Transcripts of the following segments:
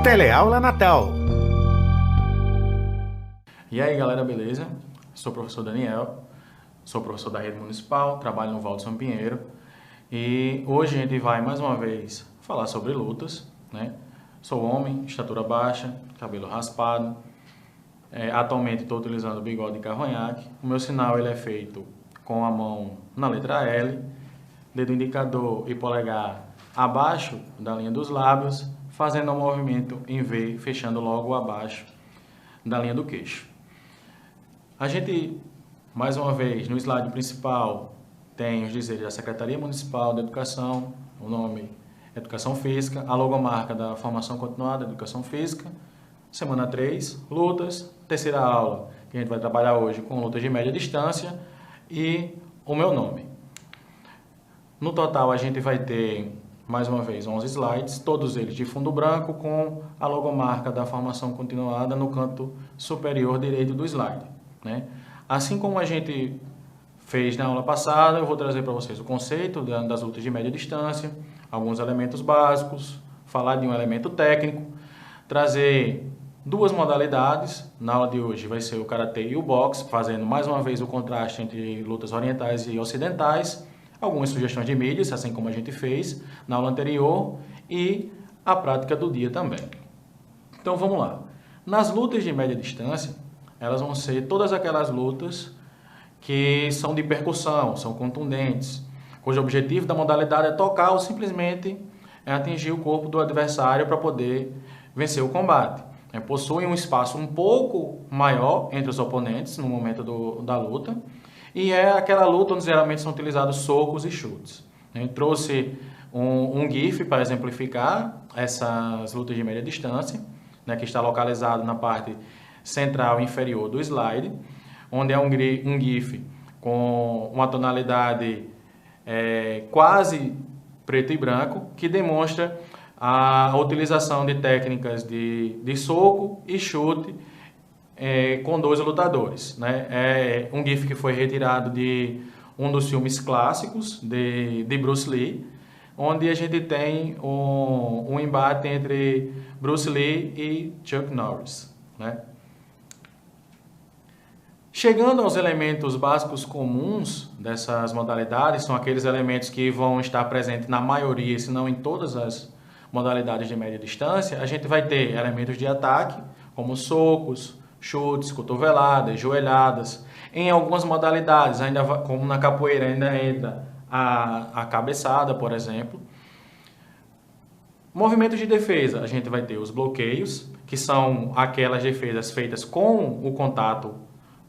Teleaula Natal. E aí galera, beleza? Sou o professor Daniel, sou professor da rede municipal, trabalho no Valdo São Pinheiro e hoje a gente vai mais uma vez falar sobre lutas, né? Sou homem, estatura baixa, cabelo raspado, atualmente estou utilizando bigode de cavanhaque. O meu sinal ele é feito com a mão na letra L, dedo indicador e polegar abaixo da linha dos lábios, fazendo um movimento em V, fechando logo abaixo da linha do queixo. A gente, mais uma vez, no slide principal, tem os dizeres da Secretaria Municipal de Educação, o nome Educação Física, a logomarca da Formação Continuada de Educação Física, semana 3, lutas, terceira aula, que a gente vai trabalhar hoje com lutas de média distância e o meu nome. No total, a gente vai ter, mais uma vez, 11 slides, todos eles de fundo branco, com a logomarca da Formação Continuada no canto superior direito do slide, né? Assim como a gente fez na aula passada, eu vou trazer para vocês o conceito das lutas de média distância, alguns elementos básicos, falar de um elemento técnico, trazer duas modalidades. Na aula de hoje vai ser o karatê e o boxe, fazendo mais uma vez o contraste entre lutas orientais e ocidentais, algumas sugestões de mídias, assim como a gente fez na aula anterior, e a prática do dia também. Então vamos lá. Nas lutas de média distância, elas vão ser todas aquelas lutas que são de percussão, são contundentes, cujo objetivo da modalidade é tocar ou simplesmente atingir o corpo do adversário para poder vencer o combate. Possuem um espaço um pouco maior entre os oponentes no momento da luta, e é aquela luta onde geralmente são utilizados socos e chutes. Trouxe um GIF para exemplificar essas lutas de média distância, que está localizado na parte central inferior do slide, onde é um GIF com uma tonalidade quase preto e branco, que demonstra a utilização de técnicas de soco e chute com dois lutadores, né? É um GIF que foi retirado de um dos filmes clássicos de Bruce Lee, onde a gente tem um embate entre Bruce Lee e Chuck Norris, né? Chegando aos elementos básicos comuns dessas modalidades, são aqueles elementos que vão estar presentes na maioria, se não em todas as modalidades de média distância. A gente vai ter elementos de ataque, como socos, chutes, cotoveladas, joelhadas. Em algumas modalidades, como na capoeira, ainda entra a cabeçada, por exemplo. Movimentos de defesa, a gente vai ter os bloqueios, que são aquelas defesas feitas com o contato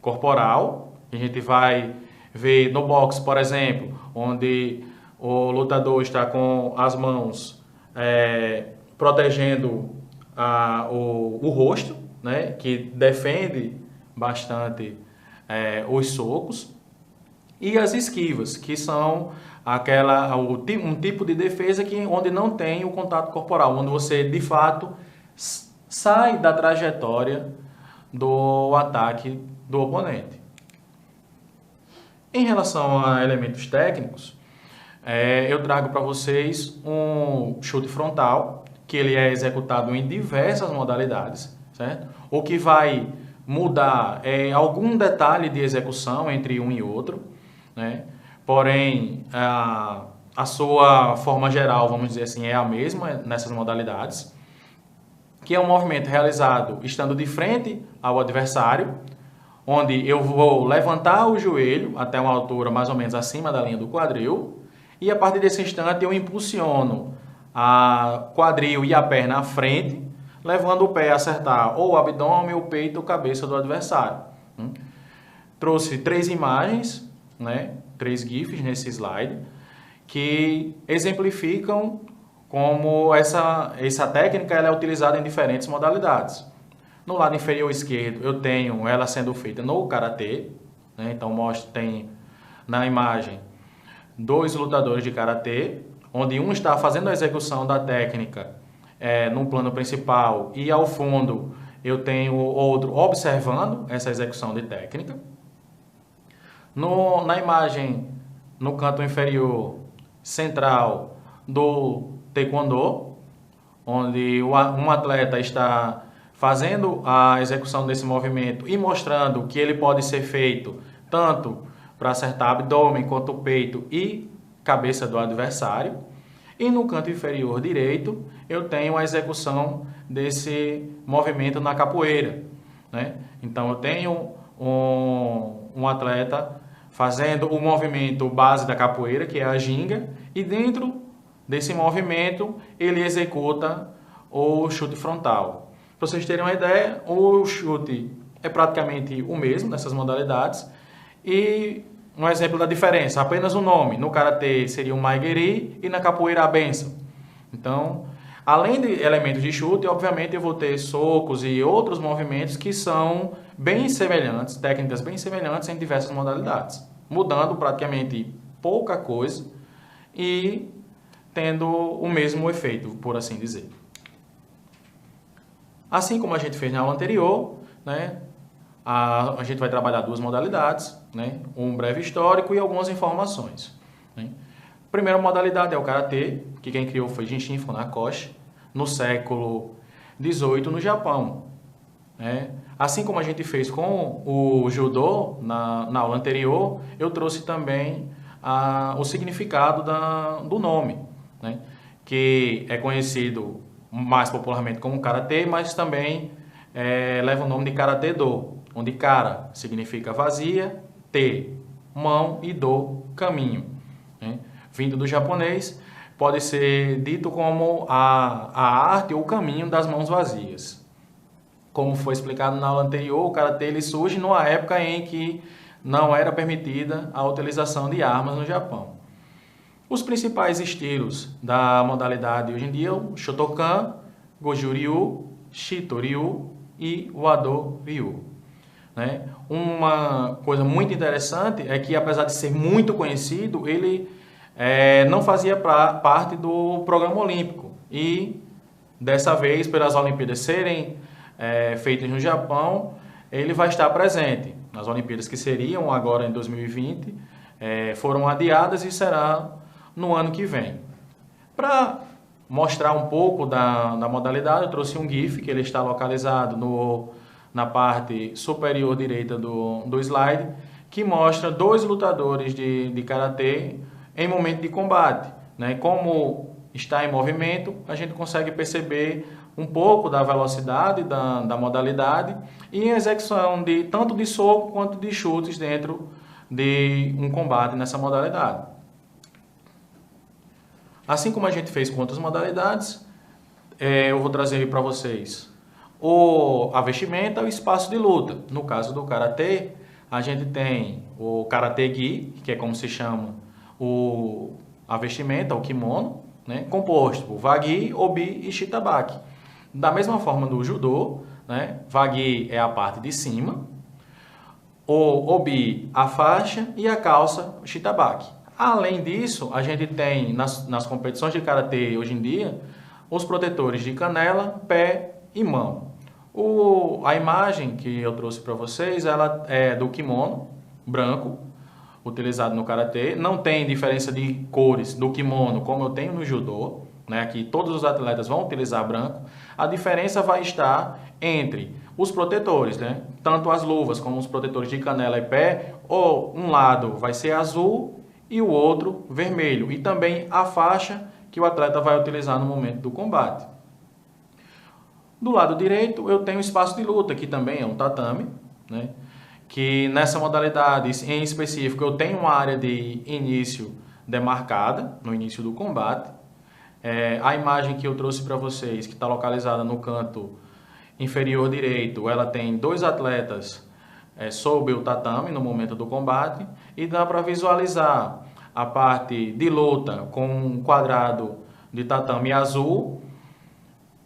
corporal. A gente vai ver no boxe, por exemplo, onde o lutador está com as mãos protegendo o rosto, né, que defende bastante os socos, e as esquivas, que são um tipo de defesa onde não tem o contato corporal, onde você de fato sai da trajetória do ataque do oponente. Em relação a elementos técnicos, eu trago para vocês um chute frontal, que ele é executado em diversas modalidades, certo? O que vai mudar é algum detalhe de execução entre um e outro, né? Porém, a sua forma geral, vamos dizer assim, é a mesma nessas modalidades, que é um movimento realizado estando de frente ao adversário, onde eu vou levantar o joelho até uma altura mais ou menos acima da linha do quadril, e a partir desse instante eu impulsiono a quadril e a perna à frente, levando o pé a acertar ou o abdômen, o peito ou a cabeça do adversário. Trouxe 3 imagens, né, 3 GIFs nesse slide, que exemplificam como essa técnica ela é utilizada em diferentes modalidades. No lado inferior esquerdo eu tenho ela sendo feita no karatê, né? Então tem na imagem 2 lutadores de karatê, onde um está fazendo a execução da técnica no plano principal, e ao fundo eu tenho outro observando essa execução de técnica. Na imagem no canto inferior central do taekwondo, onde um atleta está fazendo a execução desse movimento e mostrando que ele pode ser feito tanto para acertar abdômen quanto peito e cabeça do adversário. E no canto inferior direito eu tenho a execução desse movimento na capoeira, né? Então eu tenho um atleta fazendo o movimento base da capoeira, que é a ginga, e dentro desse movimento ele executa o chute frontal. Para vocês terem uma ideia, o chute é praticamente o mesmo nessas modalidades. E um exemplo da diferença, apenas o nome. No karatê seria o maigeri e na capoeira a benção. Então, além de elementos de chute, obviamente eu vou ter socos e outros movimentos que são bem semelhantes, técnicas bem semelhantes em diversas modalidades, mudando praticamente pouca coisa e tendo o mesmo efeito, por assim dizer. Assim como a gente fez na aula anterior, né, a gente vai trabalhar duas modalidades, né, um breve histórico e algumas informações, né. A primeira modalidade é o karatê, que quem criou foi Jinshin Funakoshi, no século XVIII no Japão, né. Assim como a gente fez com o judô na aula anterior, eu trouxe também o significado do nome, né, que é conhecido mais popularmente como karatê, mas também leva o nome de karatê-do, onde kara significa vazia, te, mão e do, caminho, né? Vindo do japonês, pode ser dito como a arte ou o caminho das mãos vazias. Como foi explicado na aula anterior, o karatê ele surge numa época em que não era permitida a utilização de armas no Japão. Os principais estilos da modalidade hoje em dia são o Shotokan, Goju-ryu, Shito-ryu e Wado-ryu, né? Uma coisa muito interessante é que, apesar de ser muito conhecido, ele não fazia parte do programa olímpico. E, dessa vez, pelas Olimpíadas serem feitas no Japão, ele vai estar presente. As Olimpíadas que seriam agora em 2020 foram adiadas e será no ano que vem. Para mostrar um pouco da modalidade, eu trouxe um GIF que ele está localizado na parte superior direita do slide, que mostra dois lutadores de karatê em momento de combate, né? Como está em movimento, a gente consegue perceber um pouco da velocidade da modalidade e a execução tanto de soco quanto de chutes dentro de um combate nessa modalidade. Assim como a gente fez com outras modalidades, eu vou trazer para vocês a vestimenta e o espaço de luta. No caso do karatê, a gente tem o karate-gi, que é como se chama a vestimenta, o kimono, né, composto por wagi, obi e shitabaki. Da mesma forma do judô, né, wagi é a parte de cima, o obi a faixa e a calça o shitabaki. Além disso, a gente tem nas competições de karatê hoje em dia os protetores de canela, pé e mão. A imagem que eu trouxe para vocês, ela é do kimono branco, utilizado no karatê. Não tem diferença de cores do kimono como eu tenho no judô, né? Aqui todos os atletas vão utilizar branco. A diferença vai estar entre os protetores, né? Tanto as luvas como os protetores de canela e pé, ou um lado vai ser azul e o outro vermelho. E também a faixa que o atleta vai utilizar no momento do combate. Do lado direito eu tenho o espaço de luta, que também é um tatame, né? Que nessa modalidade em específico eu tenho uma área de início demarcada, no início do combate. A imagem que eu trouxe para vocês, que está localizada no canto inferior direito, ela tem dois atletas sob o tatame no momento do combate e dá para visualizar a parte de luta com um quadrado de tatame azul,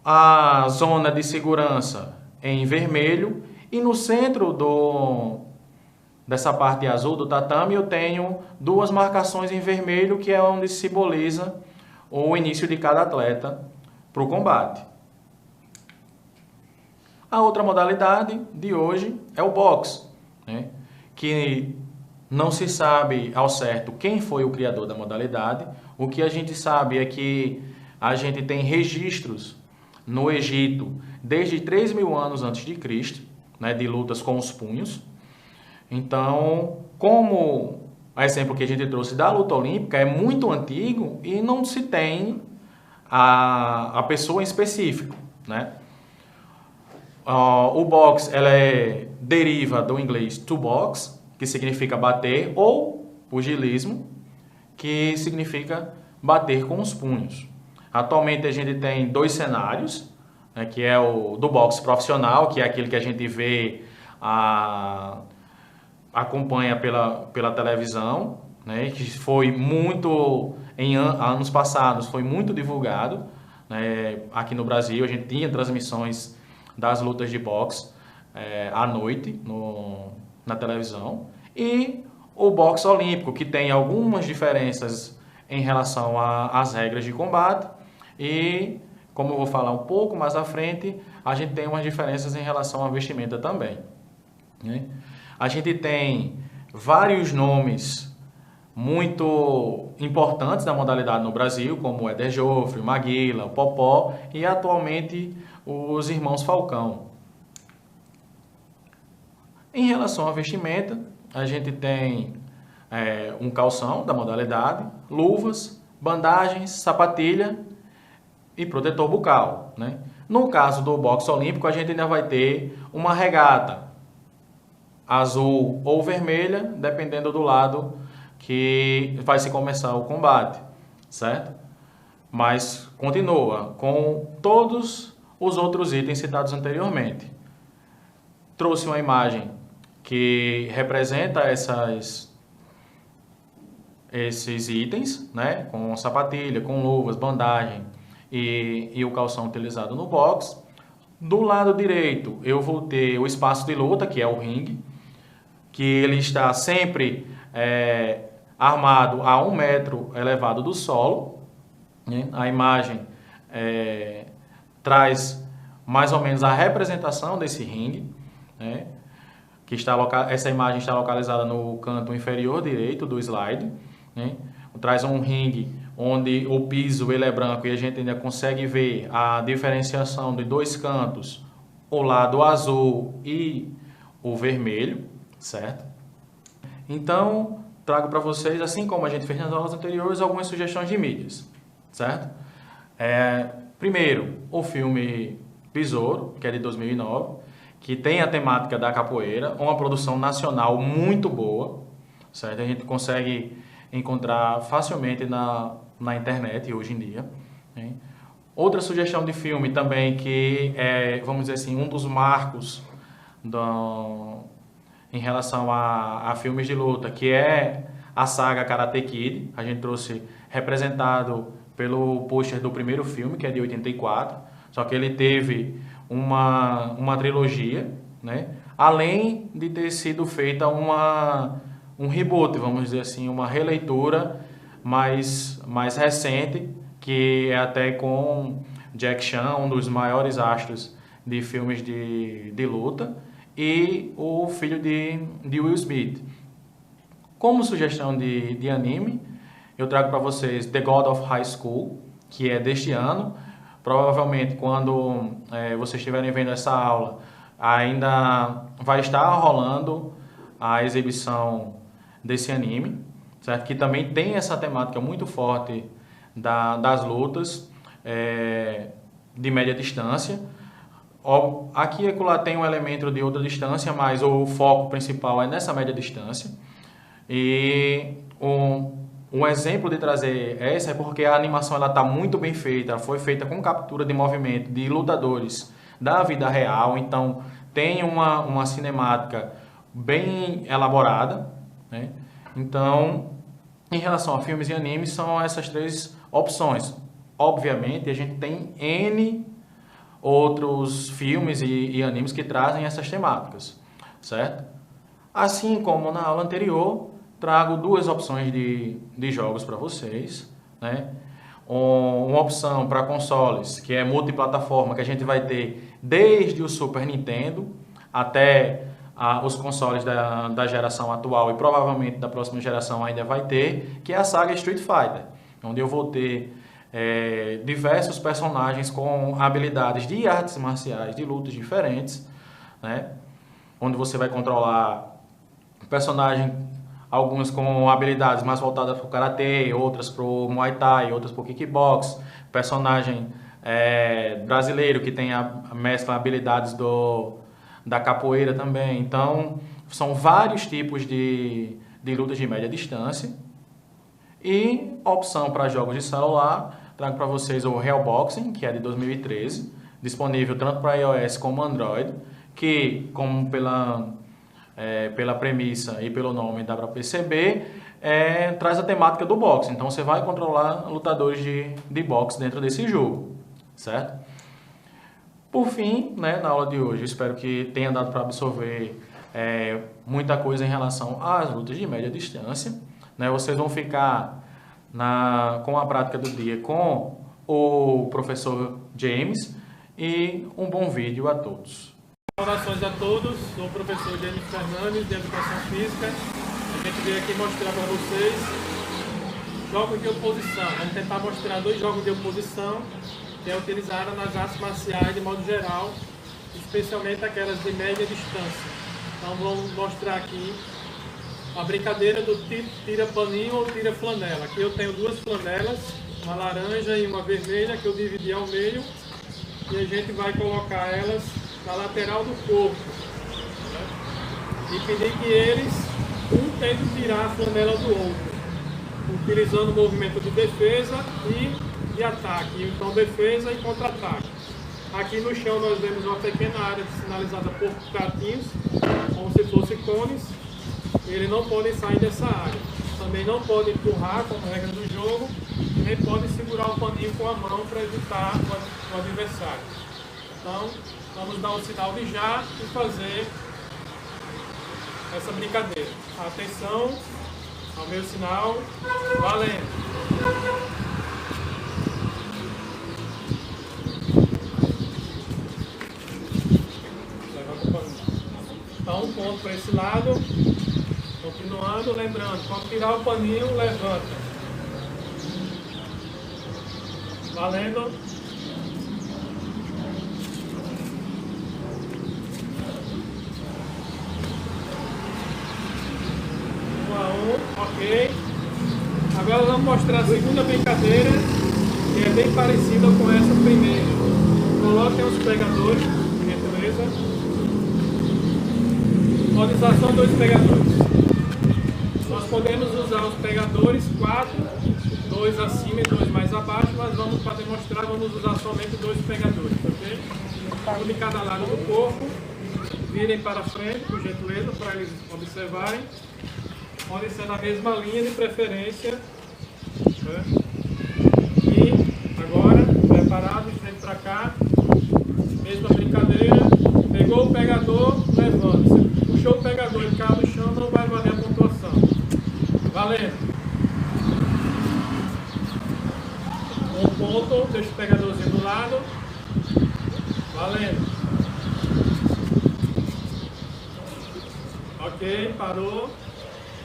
a zona de segurança em vermelho e no centro dessa parte azul do tatame eu tenho duas marcações em vermelho, que é onde simboliza o início de cada atleta para o combate. A outra modalidade de hoje é o boxe, né? Que não se sabe ao certo quem foi o criador da modalidade. O que a gente sabe é que a gente tem registros no Egito desde 3.000 anos antes de Cristo, né, de lutas com os punhos. Então, como o exemplo que a gente trouxe da luta olímpica é muito antigo e não se tem a pessoa em específico, né? O boxe deriva do inglês to box, que significa bater, ou pugilismo, que significa bater com os punhos. Atualmente a gente tem 2 cenários, né, que é o do boxe profissional, que é aquele que a gente vê, acompanha pela televisão, né, que foi muito, em anos passados, foi muito divulgado, né, aqui no Brasil. A gente tinha transmissões das lutas de boxe à noite na televisão. E o boxe olímpico, que tem algumas diferenças em relação às regras de combate, e, como eu vou falar um pouco mais à frente, a gente tem umas diferenças em relação à vestimenta também, né? A gente tem vários nomes muito importantes da modalidade no Brasil, como o Éder Joffre, Maguila, o Popó e atualmente os irmãos Falcão. Em relação à vestimenta, a gente tem um calção da modalidade, luvas, bandagens, sapatilha e protetor bucal, né? No caso do boxe olímpico, a gente ainda vai ter uma regata azul ou vermelha, dependendo do lado que vai se começar o combate, certo? Mas continua com todos os outros itens citados anteriormente. Trouxe uma imagem que representa esses itens, né? Com sapatilha, com luvas, bandagem e o calção utilizado no boxe. Do lado direito, eu vou ter o espaço de luta, que é o ringue, que ele está sempre armado a 1 metro elevado do solo, né? A imagem traz mais ou menos a representação desse ringue, né? Essa imagem está localizada no canto inferior direito do slide, né? Traz um ringue onde o piso ele é branco e a gente ainda consegue ver a diferenciação de 2 cantos, o lado azul e o vermelho, certo? Então, trago para vocês, assim como a gente fez nas aulas anteriores, algumas sugestões de mídias, certo? Primeiro, o filme Besouro, que é de 2009, que tem a temática da capoeira, uma produção nacional muito boa, certo? A gente consegue encontrar facilmente na internet hoje em dia, né? Outra sugestão de filme também que é, vamos dizer assim, um dos marcos em relação a filmes de luta, que é a saga Karate Kid. A gente trouxe representado pelo pôster do primeiro filme, que é de 84, só que ele teve uma trilogia, né? Além de ter sido feita um reboot, vamos dizer assim, uma releitura mais recente, que é até com Jack Chan, um dos maiores astros de filmes de luta, e o filho de Will Smith. Como sugestão de anime, eu trago para vocês The God of High School, que é deste ano. Provavelmente, quando vocês estiverem vendo essa aula, ainda vai estar rolando a exibição desse anime, certo? Que também tem essa temática muito forte das lutas de média distância. Aqui e acolá tem um elemento de outra distância, mas o foco principal é nessa média distância. E um exemplo de trazer essa é porque a animação está muito bem feita, ela foi feita com captura de movimento de lutadores da vida real, então tem uma cinemática bem elaborada, né? Então, em relação a filmes e animes, são essas 3 opções. Obviamente, a gente tem N outros filmes e animes que trazem essas temáticas, certo? Assim como na aula anterior, trago 2 opções de jogos para vocês, né? Uma opção para consoles, que é multiplataforma, que a gente vai ter desde o Super Nintendo até os consoles da geração atual, e provavelmente da próxima geração ainda vai ter, que é a saga Street Fighter, onde eu vou ter diversos personagens com habilidades de artes marciais, de lutas diferentes, né? Onde você vai controlar personagem, alguns com habilidades mais voltadas para o karatê, outras para o muay thai, outras para o kickbox. Personagem brasileiro que tem a mescla habilidades da capoeira também. Então, são vários tipos de lutas de média distância. E opção para jogos de celular, trago para vocês o Real Boxing, que é de 2013, disponível tanto para iOS como Android, que, como pela premissa e pelo nome dá para perceber, traz a temática do boxe. Então você vai controlar lutadores de boxe dentro desse jogo, certo? Por fim, né, na aula de hoje, eu espero que tenha dado para absorver muita coisa em relação às lutas de média distância. Né? Vocês vão ficar com a prática do dia com o professor James e um bom vídeo a todos. Saudações a todos, sou o professor James Fernandes, de Educação Física. A gente veio aqui mostrar para vocês jogos de oposição. Vamos tentar mostrar 2 jogos de oposição que é utilizada nas artes marciais de modo geral, especialmente aquelas de média distância. Então vamos mostrar aqui a brincadeira do tira paninho ou tira flanela. Aqui eu tenho 2 flanelas, uma laranja e uma vermelha, que eu dividi ao meio, e a gente vai colocar elas na lateral do corpo, né? E pedir que eles, um tente tirar a flanela do outro, utilizando o movimento de defesa e de ataque, então defesa e contra-ataque. Aqui no chão nós vemos uma pequena área sinalizada por pratinhos, como se fossem cones. Eles não podem sair dessa área. Também não podem empurrar, como regra do jogo, e nem podem segurar o paninho com a mão para evitar o adversário. Então, vamos dar o sinal de já e fazer essa brincadeira. Atenção ao meu sinal, valendo! Então, um ponto para esse lado. Continuando, lembrando, quando tirar o paninho, levanta. Valendo. Ok. Agora vamos mostrar a segunda brincadeira, que é bem parecida com essa primeira. Coloquem os pegadores, gentileza. Pode usar só 2 pegadores. Nós podemos usar os pegadores 4, 2 acima e 2 mais abaixo, mas vamos para demonstrar, vamos usar somente 2 pegadores, ok? Um de cada lado do corpo. Virem para frente, por gentileza, para eles observarem. Pode ser na mesma linha de preferência. Né? E agora, preparado, de frente para cá. Mesma brincadeira. Pegou o pegador, levanta. Se puxou o pegador e caiu no chão, não vai valer a pontuação. Valendo. Um ponto, deixa o pegadorzinho do lado. Valendo. Ok, parou.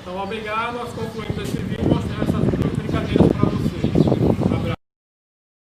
Então, obrigado, nós concluímos esse vídeo.